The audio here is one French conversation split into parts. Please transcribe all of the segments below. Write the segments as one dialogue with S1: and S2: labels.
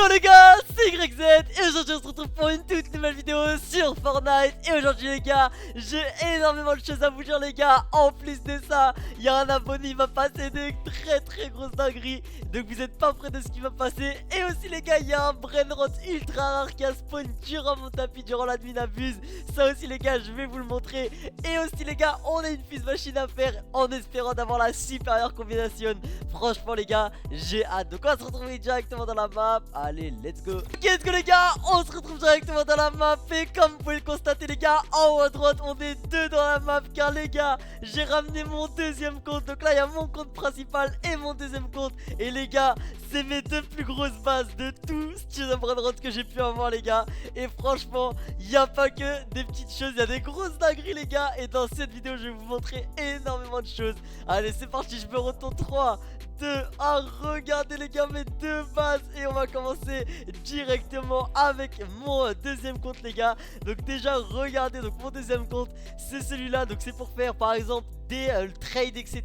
S1: Yo les gars, c'est YZ et aujourd'hui on se retrouve pour une toute nouvelle vidéo sur Fortnite. Et aujourd'hui les gars, j'ai énormément de choses à vous dire les gars. En plus de ça, il y a un abonné, il va passer de très grosses dingueries. Donc vous êtes pas près de ce qui va passer. Et aussi les gars, il y a un brainrot ultra rare qui a spawn durant mon tapis, durant l'admin abuse. Ça aussi les gars, je vais vous le montrer. Et aussi les gars, on a une fuse machine à faire en espérant d'avoir la supérieure combinaison. Franchement les gars, j'ai hâte. Donc on va se retrouver directement dans la map. Allez, let's go. Ok, let's go les gars, on se retrouve directement dans la map. Et comme vous pouvez le constater les gars, en haut à droite on est deux dans la map. Car les gars, j'ai ramené mon deuxième compte. Donc là il y a mon compte principal et mon deuxième compte. Et les gars, c'est mes deux plus grosses bases de tout Steven Brainrot que j'ai pu avoir les gars. Et franchement, il n'y a pas que des petites choses, il y a des grosses dingueries les gars. Et dans cette vidéo je vais vous montrer énormément de choses. Allez c'est parti, je me retourne 3, 2, 1, regardez les gars mes deux bases. Et on va commencer directement avec mon deuxième compte les gars. Donc déjà regardez, donc mon deuxième compte c'est celui-là. Donc c'est pour faire par exemple des trades etc.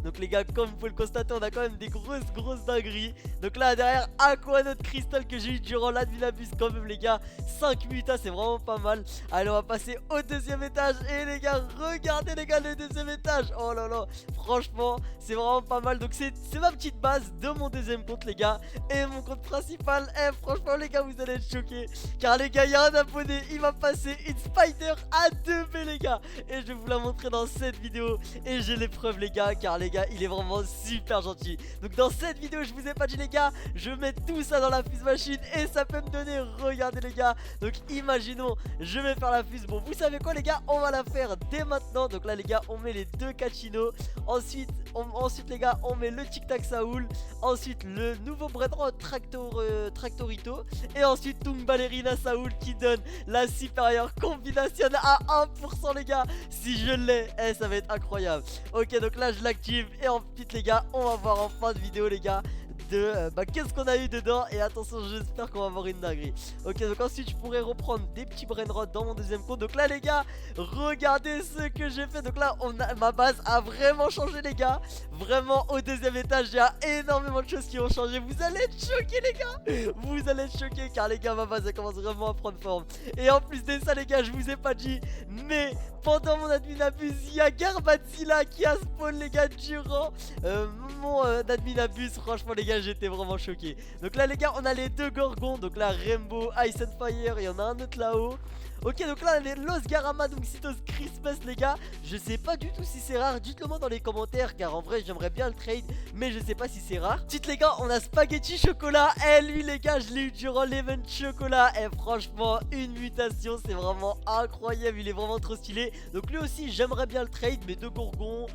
S1: Donc les gars, comme vous pouvez le constater, on a quand même des grosses dingueries. Donc là derrière, Aquanaut Crystal que j'ai eu durant l'admin abuse quand même les gars. 5 mutas, c'est vraiment pas mal. Allez, on va passer au deuxième étage. Et les gars, regardez les gars le deuxième étage. Oh là là, franchement c'est vraiment pas mal. Donc c'est ma petite base de mon deuxième compte les gars. Et mon compte principal, franchement les gars, vous allez être choqués. Car les gars, il y a un abonné, il m'a passé une spider à 2B les gars. Et je vais vous la montrer dans cette vidéo. Et j'ai les preuves les gars, car les gars il est vraiment super gentil. Donc dans cette vidéo je vous ai pas dit les gars, je mets tout ça dans la fuse machine. Et ça peut me donner, regardez les gars. Donc imaginons, je vais faire la fuse. Bon vous savez quoi les gars, on va la faire dès maintenant. Donc là les gars, on met les deux Cachino. Ensuite les gars, on met le Tic Tac Saoul. Ensuite le nouveau brainrot Tractorito. Et ensuite Tung Ballerina Saoul qui donne la supérieure combination à 1% les gars. Si je l'ai, ça va être incroyable. Ok, donc là je l'active. Et ensuite les gars, on va voir en fin de vidéo les gars de qu'est-ce qu'on a eu dedans. Et attention, j'espère qu'on va avoir une dinguerie. Ok, donc ensuite je pourrais reprendre des petits brainrots dans mon deuxième compte. Donc là les gars, regardez ce que j'ai fait. Donc là ma base a vraiment changé les gars. Vraiment au deuxième étage, il y a énormément de choses qui ont changé. Vous allez être choqués les gars. Vous allez être choqués car les gars, ma base elle commence vraiment à prendre forme. Et en plus de ça les gars, je vous ai pas dit, mais pendant mon admin abuse, il y a Garbadzilla qui a spawn les gars durant mon admin abuse. Franchement les gars, j'étais vraiment choqué. Donc là les gars, on a les deux Gorgons. Donc là Rainbow, Ice and Fire, il y en a un autre là-haut. Ok, donc là on a les Los Garama, donc Citos Christmas les gars. Je sais pas du tout si c'est rare, dites-le moi dans les commentaires. Car en vrai j'aimerais bien le trade, mais je sais pas si c'est rare. Ensuite les gars, on a Spaghetti Chocolat. Lui les gars, je l'ai eu durant l'event Chocolat. Et franchement une mutation, c'est vraiment incroyable. Il est vraiment trop stylé. Donc lui aussi j'aimerais bien le trade, mais deux Gorgons.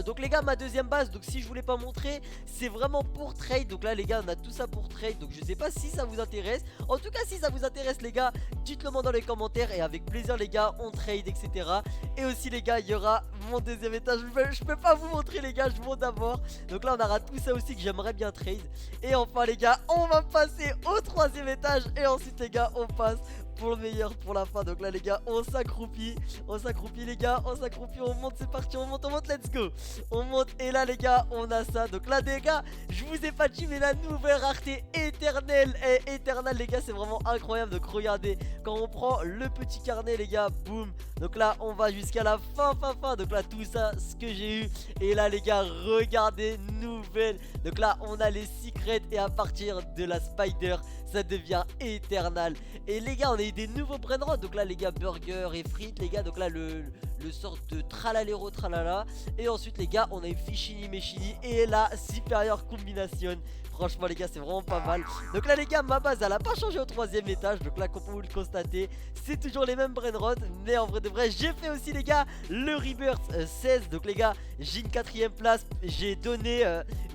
S1: Donc les gars, ma deuxième base, donc si je voulais pas montrer, c'est vraiment pour trade. Donc là les gars, on a tout ça pour trade. Donc je sais pas si ça vous intéresse. En tout cas si ça vous intéresse les gars, dites-le moi dans les commentaires. Et avec plaisir les gars, on trade etc. Et aussi les gars, il y aura mon deuxième étage. Je peux pas vous montrer les gars, je monte d'abord. Donc là on aura tout ça aussi que j'aimerais bien trade. Et enfin les gars, on va passer au troisième étage. Et ensuite les gars, on passe pour le meilleur pour la fin. Donc là les gars, on s'accroupit les gars, on s'accroupit, on monte, c'est parti, on monte, let's go. On monte et là les gars, on a ça. Donc là les gars, je vous ai pas dit, mais la nouvelle rareté éternelle et éternelle les gars, c'est vraiment incroyable. Donc regardez, quand on prend le petit carnet les gars, boum. Donc là on va jusqu'à la fin. Donc là tout ça, ce que j'ai eu. Et là les gars, regardez, nouvelle. Donc là on a les secrets et à partir de la spider, ça devient éternel. Et les gars, on a eu des nouveaux brainrots. Donc là les gars, burger et frites les gars. Donc là le sort de tralalero tralala. Et ensuite les gars, on a eu Fichini Mechini et la supérieure combination. Franchement les gars, c'est vraiment pas mal. Donc là les gars, ma base elle a pas changé au troisième étage. Donc là comme vous le constatez, c'est toujours les mêmes brainrots. Mais en vrai de vrai, j'ai fait aussi les gars le Rebirth 16. Donc les gars, j'ai une quatrième place. J'ai donné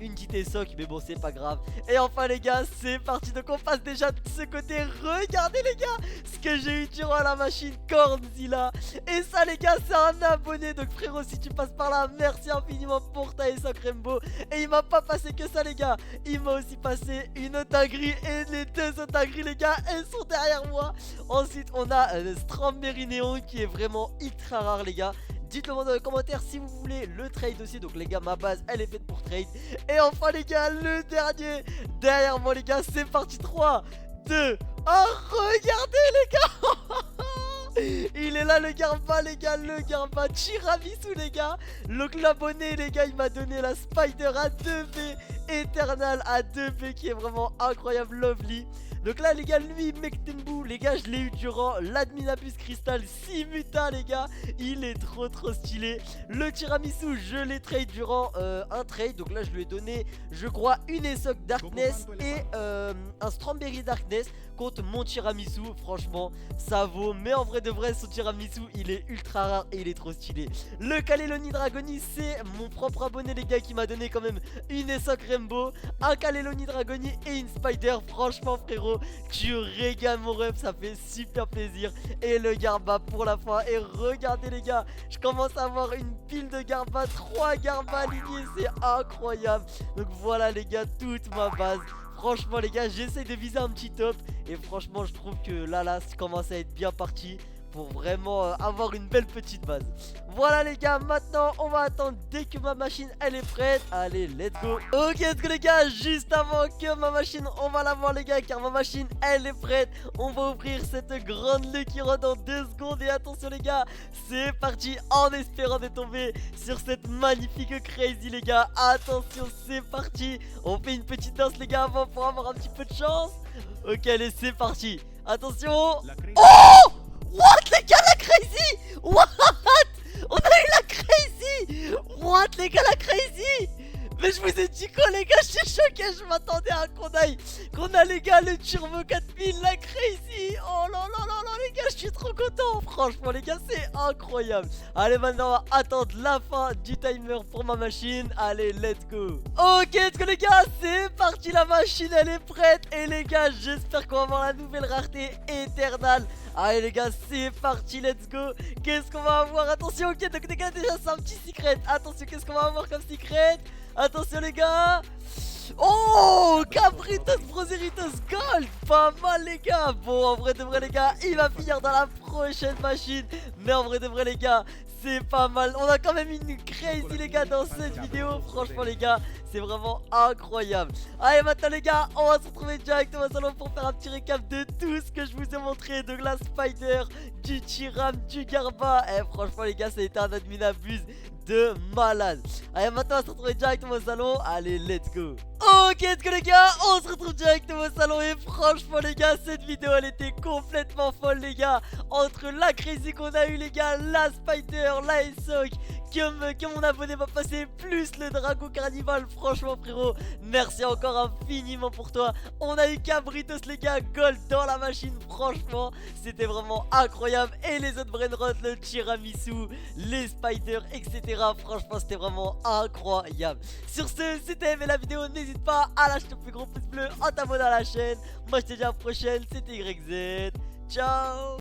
S1: une petite ESOC, mais bon c'est pas grave. Et enfin les gars, c'est parti. Donc on passe déjà de ce côté. Regardez les gars, ce que j'ai eu durant la machine Cornzilla. Et ça les gars, c'est un abonné. Donc frérot, si tu passes par là, merci infiniment pour ta ESOC Rainbow. Et il m'a pas passé que ça les gars, il m'a aussi passé une autre dinguerie. Et les deux autres dingueries les gars, elles sont derrière moi. Ensuite on a Strawberry Néon qui est vraiment ultra rare les gars. Dites-le moi dans les commentaires si vous voulez le trade aussi. Donc les gars, ma base elle est faite pour trade. Et enfin les gars, le dernier derrière moi les gars, c'est parti. 3, 2, 1, regardez les gars. Il est là le Garba les gars, le Garba Tiramisu les gars. Donc l'abonné les gars, il m'a donné la Spider à 2V Eternal à 2V qui est vraiment incroyable, lovely. Donc là les gars, lui Mektembu les gars, je l'ai eu durant l'Adminabus Crystal Simuta les gars. Il est trop stylé. Le Tiramisu je l'ai trade durant un trade. Donc là je lui ai donné je crois une Esok Darkness et un Strawberry Darkness contre mon Tiramisu. Franchement ça vaut. Mais en vrai de vrai son Tiramisu il est ultra rare et il est trop stylé. Le Kaleloni Dragoni c'est mon propre abonné les gars qui m'a donné quand même une Esok Rainbow, un Kaleloni Dragoni et une Spider. Franchement frérot, tu régales mon ref, ça fait super plaisir. Et le Garba pour la fin. Et regardez les gars, je commence à avoir une pile de Garba, 3 Garba alignés, c'est incroyable. Donc voilà les gars, toute ma base. Franchement les gars, j'essaie de viser un petit top. Et franchement je trouve que là ça commence à être bien parti pour vraiment avoir une belle petite base. Voilà les gars, maintenant on va attendre dès que ma machine elle est prête. Allez, let's go. Ok, let's go les gars, juste avant que ma machine, on va la voir les gars, car ma machine elle est prête. On va ouvrir cette grande Lucky Rod dans 2 secondes. Et attention les gars, c'est parti, en espérant de tomber sur cette magnifique crazy les gars. Attention, c'est parti. On fait une petite danse les gars avant pour avoir un petit peu de chance. Ok, allez, c'est parti. Attention. Oh! What les gars, la crazy! What? On a eu la crazy! What les gars, la crazy! Mais je vous ai dit quoi les gars, je suis choqué, je m'attendais à qu'on a les gars le Turbo 4000, la crazy. Oh là là là là les gars, je suis trop content. Franchement les gars, c'est incroyable. Allez, maintenant on va attendre la fin du timer pour ma machine. Allez, let's go. Ok, let's go les gars, c'est parti, la machine elle est prête. Et les gars, j'espère qu'on va avoir la nouvelle rareté éternelle. Allez les gars, c'est parti, let's go. Qu'est-ce qu'on va avoir? Attention, ok, donc les gars, déjà c'est un petit secret. Attention, qu'est-ce qu'on va avoir comme secret? Attention les gars. Oh, Cabritos Broseritos Gold. Pas mal les gars. Bon, en vrai de vrai les gars, il va finir dans la prochaine machine. Mais en vrai de vrai les gars, c'est pas mal. On a quand même une crazy les gars dans cette vidéo. Franchement les gars, c'est vraiment incroyable. Allez, maintenant les gars, on va se retrouver directement au salon pour faire un petit récap de tout ce que je vous ai montré. De la Spider, du Tiram, du Garba. Et franchement les gars, ça a été un Adminabus de malade. Allez, maintenant on va se retrouver directement au salon. Allez, let's go. Ok, let's go les gars, on se retrouve directement au salon. Et franchement les gars, cette vidéo elle était complètement folle les gars. Entre la crazy qu'on a eu les gars, la Spider, la Esok que mon abonné m'a passé, plus le Drago Carnival. Franchement frérot, merci encore infiniment pour toi. On a eu Cabritos les gars, Gold dans la machine. Franchement c'était vraiment incroyable. Et les autres Brainrot, le Tiramisu, les Spiders, etc. Franchement c'était vraiment incroyable. Sur ce, si t'as aimé la vidéo, n'hésite pas à lâcher le plus gros pouce bleu, en t'abonnant à la chaîne. Moi je te dis à la prochaine, c'était YZ. Ciao.